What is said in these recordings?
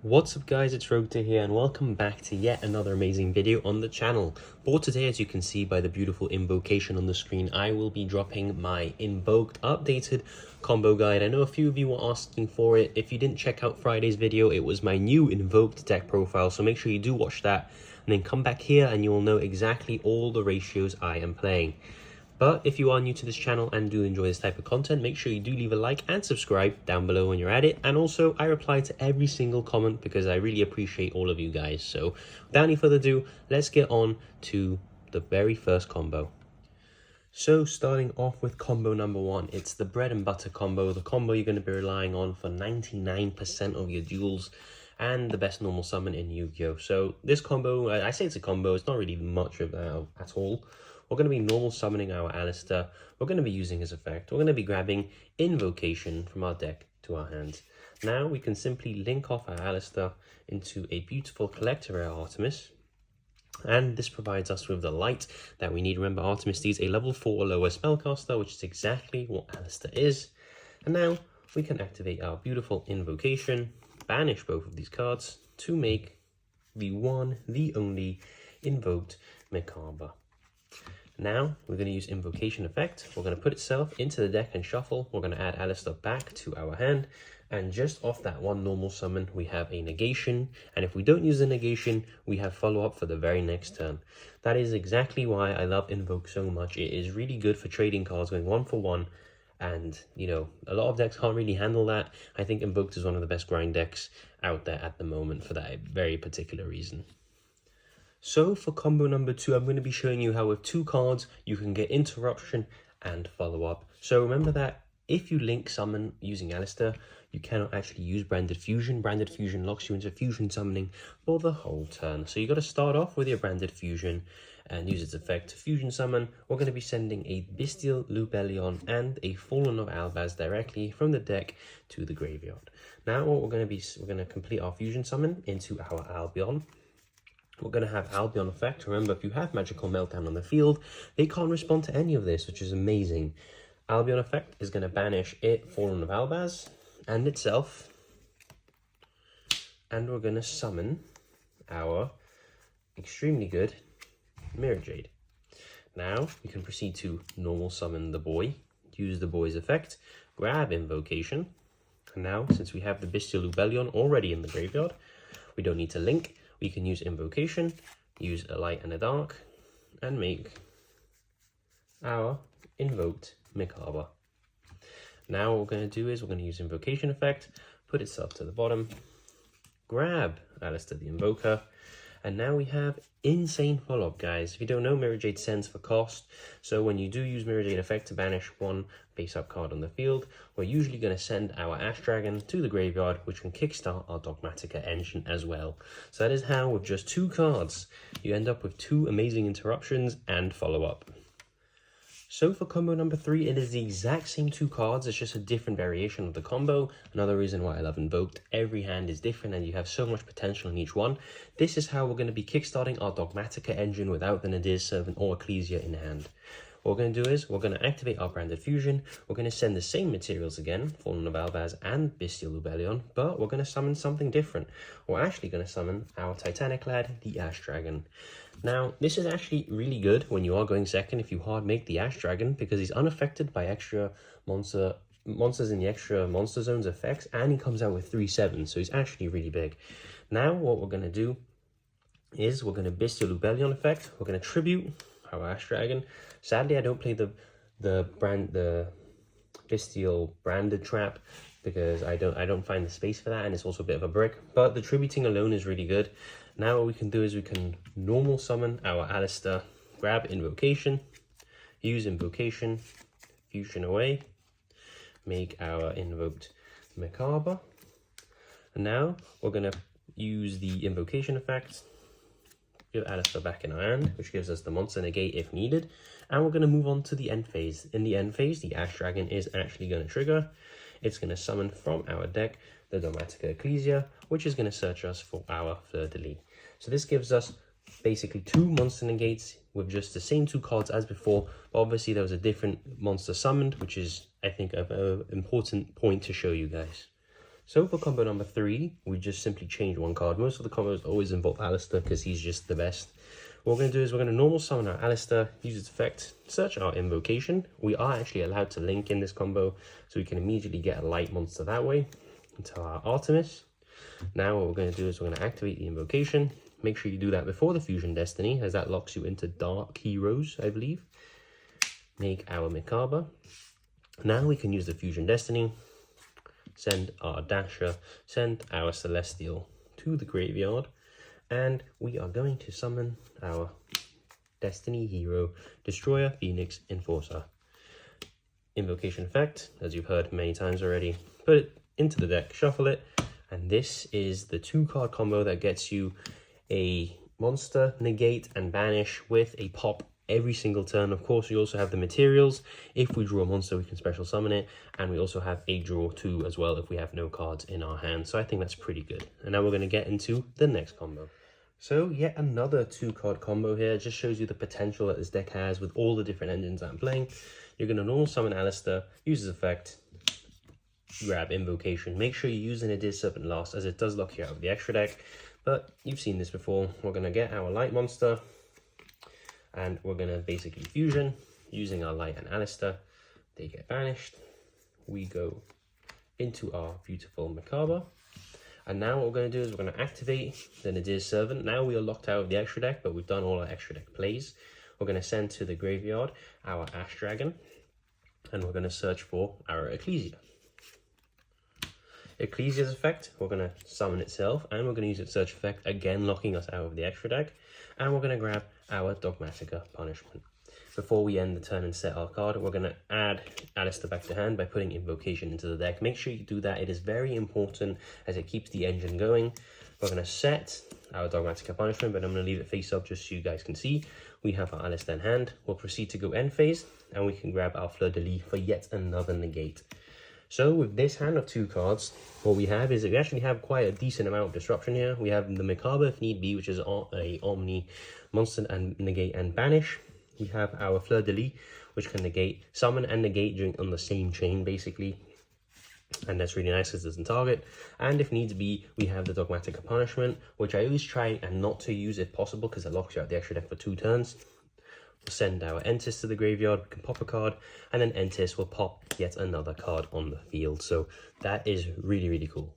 What's up guys, it's Nadir here and welcome back to yet another amazing video on the channel. For today, as you can see by the beautiful invocation on the screen, I will be dropping my invoked updated combo guide. I know a few of you were asking for it. If you didn't check out Friday's video, it was my new invoked deck profile, so make sure you do watch that and then come back here and you will know exactly all the ratios I am playing. But if you are new to this channel and do enjoy this type of content, make sure you do leave a like and subscribe down below when you're at it. And also, I reply to every single comment because I really appreciate all of you guys. So without any further ado, let's get on to the very first combo. So starting off with combo number one, it's the bread and butter combo, the combo you're going to be relying on for 99% of your duels and the best normal summon in Yu-Gi-Oh! So this combo, I say it's a combo, it's not really much of that at all. We're going to be normal summoning our Alistair. We're going to be using his effect. We're going to be grabbing Invocation from our deck to our hand. Now we can simply link off our Alistair into a beautiful collector rare Artemis. And this provides us with the light that we need. Remember, Artemis is a level 4 or lower spellcaster, which is exactly what Alistair is. And now we can activate our beautiful Invocation, banish both of these cards to make the one, the only invoked Macabre. Now we're going to use Invocation effect. We're going to put itself into the deck and shuffle. We're going to add Alistair back to our hand. And just off that one normal summon, we have a negation. And if we don't use the negation, we have follow-up for the very next turn. That is exactly why I love Invoke so much. It is really good for trading cards, going 1-for-1. And, you know, a lot of decks can't really handle that. I think Invoked is one of the best grind decks out there at the moment for that very particular reason. So for combo number 2, I'm going to be showing you how with 2 cards, you can get interruption and follow-up. So remember that if you link summon using Alistair, you cannot actually use Branded Fusion. Branded Fusion locks you into fusion summoning for the whole turn. So you got to start off with your Branded Fusion and use its effect to fusion summon. We're going to be sending a Bestial Lubellion and a Fallen of Albaz directly from the deck to the graveyard. Now what we're going to complete our fusion summon into our Albion. We're going to have Albion effect. Remember, if you have Magical Meltdown on the field, they can't respond to any of this, which is amazing. Albion effect is going to banish it, Fallen of Albaz, and itself. And we're going to summon our extremely good Mirror Jade. Now, we can proceed to normal summon the boy, use the boy's effect, grab Invocation. And now, since we have the Bestial Lubellion already in the graveyard, we don't need to link. We can use Invocation, use a light and a dark, and make our invoked Macabre. Now what we're going to do is we're going to use Invocation effect, put itself to the bottom, grab Alistair the Invoker, and now we have insane follow-up, guys. If you don't know, Mirror Jade sends for cost. So when you do use Mirror Jade effect to banish one face-up card on the field, we're usually going to send our Ash Dragon to the graveyard, which can kickstart our Dogmatika engine as well. So that is how, with just 2 cards, you end up with 2 amazing interruptions and follow-up. So for combo number 3, it is the exact same 2 cards, it's just a different variation of the combo. Another reason why I love Invoked, every hand is different and you have so much potential in each one. This is how we're going to be kickstarting our Dogmatika engine without the Nadir Servant or Ecclesia in hand. What we're going to do is, we're going to activate our Branded Fusion, we're going to send the same materials again, Fallen of Albaz and Bestial Lubellion, but we're going to summon something different. We're actually going to summon our Titanic lad, the Ash Dragon. Now, this is actually really good when you are going second if you hard make the Ash Dragon, because he's unaffected by extra monsters in the extra monster zones effects, and he comes out with 3/7, so he's actually really big. Now, what we're going to do is we're going to Bestial Lubellion effect, we're going to tribute our Ash Dragon. Sadly, I don't play the Bestial Branded Trap because I don't find the space for that, and it's also a bit of a brick. But the tributing alone is really good. Now what we can do is we can normal summon our Alistair, grab Invocation, use Invocation, fusion away, make our invoked Macabre. And now we're going to use the Invocation effect, give Alistair back in our hand, which gives us the monster negate if needed. And we're going to move on to the end phase. In the end phase, the Ash Dragon is actually going to trigger. It's going to summon from our deck the Dogmatika Ecclesia, which is going to search us for our fleur-de-lis. So this gives us basically 2 monster negates with just the same 2 cards as before, but obviously there was a different monster summoned, which is, I think, an important point to show you guys. So for combo number 3, we just simply change 1 card. Most of the combos always involve Alistair because he's just the best. What we're going to do is we're going to normal summon our Alistair, use its effect, search our invocation. We are actually allowed to link in this combo, so we can immediately get a light monster that way into our Artemis. Now what we're going to do is we're going to activate the invocation. Make sure you do that before the Fusion Destiny, as that locks you into Dark Heroes, I believe. Make our Mikaba. Now we can use the Fusion Destiny, send our Dasher, send our Celestial to the graveyard, and we are going to summon our Destiny Hero, Destroyer, Phoenix, Enforcer. Invocation effect, as you've heard many times already. Put it into the deck, shuffle it, and this is the 2-card combo that gets you a monster, negate, and banish with a pop every single turn. Of course, we also have the materials. If we draw a monster, we can special summon it, and we also have a draw 2 as well if we have no cards in our hand. So I think that's pretty good. And now we're going to get into the next combo. So yet another 2-card combo here. It just shows you the potential that this deck has with all the different engines that I'm playing. You're going to normal summon Alistair, use his effect, grab invocation. Make sure you use an Nadir Serpent last, as it does lock you out of the extra deck. But you've seen this before. We're going to get our light monster, and we're going to basically fusion using our light and Alistair. They get banished. We go into our beautiful Mikaba. And now what we're going to do is we're going to activate the Nadir Servant. Now we are locked out of the extra deck, but we've done all our extra deck plays. We're going to send to the graveyard our Ash Dragon, and we're going to search for our Ecclesia. Ecclesia's effect, we're going to summon itself, and we're going to use its search effect, again locking us out of the extra deck, and we're going to grab our Dogmatika Punishment. Before we end the turn and set our card, we're going to add Alistair back to hand by putting invocation into the deck. Make sure you do that. It is very important as it keeps the engine going. We're going to set our Dogmatika Punishment, but I'm going to leave it face up just so you guys can see. We have our Alistair in hand. We'll proceed to go end phase, and we can grab our Fleur-de-Lis for yet another negate. So with this hand of 2 cards, what we have is that we actually have quite a decent amount of disruption here. We have the Mikaba if need be, which is a Omni monster and negate and banish. We have our Fleur-de-Lis, which can negate, summon and negate during on the same chain basically. And that's really nice because it doesn't target. And if needs be, we have the Dogmatika Punishment, which I always try and not to use if possible because it locks you out the extra deck for 2 turns. We'll send our Entis to the graveyard, we can pop a card, and then Entis will pop yet another card on the field. So that is really, really cool.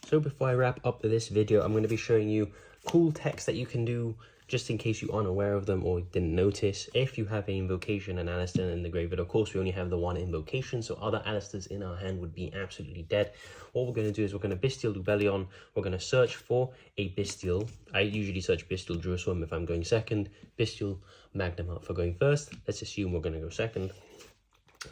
So before I wrap up this video, I'm going to be showing you cool text that you can do just in case you aren't aware of them or didn't notice. If you have an invocation and Alistair in the graveyard, of course we only have the 1 invocation, so other Alistairs in our hand would be absolutely dead. What we're going to do is we're going to Bestial Lubellion. We're going to search for a Bestial. I usually search Bestial Jerusalem if I'm going second, Bestial Magnum Up for going first. Let's assume we're going to go second.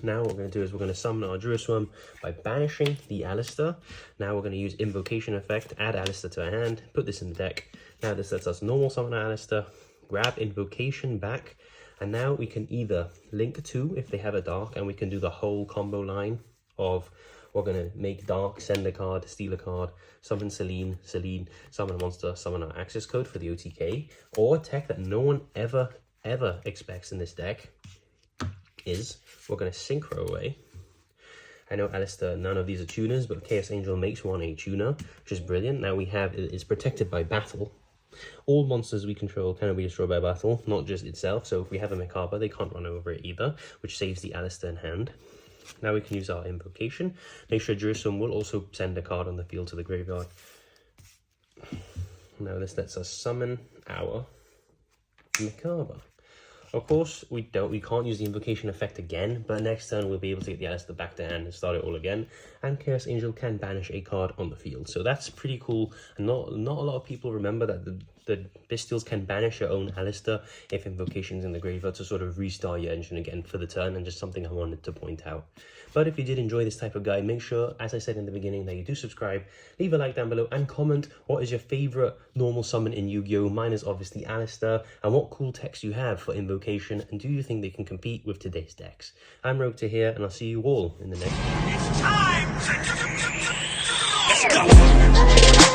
Now what we're going to do is we're going to summon our Jerusalem by banishing the Alistair. Now we're going to use invocation effect, add Alistair to our hand, put this in the deck. Now this lets us normal summon our Alistair, grab invocation back, and now we can either link 2 if they have a dark, and we can do the whole combo line of we're going to make dark, send a card, steal a card, summon Celine, summon a monster, summon our access code for the OTK, or a tech that no one ever expects in this deck is we're going to synchro away. I know Alistair, none of these are tuners, but Chaos Angel makes 1 a tuner, which is brilliant. Now we have it is protected by battle. All monsters we control cannot be destroyed by battle, not just itself. So if we have a Mikaba, they can't run over it either, which saves the Alistair in hand. Now we can use our invocation. Make sure Jerusalem will also send a card on the field to the graveyard. Now this lets us summon our Mikaba. Of course, we can't use the invocation effect again, but next turn we'll be able to get the Alistair back to hand and start it all again. And Chaos Angel can banish a card on the field, so that's pretty cool. And not a lot of people remember that the Bestials can banish your own Alistair if invocation's in the graveyard to sort of restart your engine again for the turn, and just something I wanted to point out. But if you did enjoy this type of guide, make sure, as I said in the beginning, that you do subscribe, leave a like down below, and comment what is your favorite normal summon in Yu-Gi-Oh! Mine is obviously Alistair, and what cool text you have for invocation, and do you think they can compete with today's decks? I'm Rogue to here, and I'll see you all in the next video. It's time! Let's go!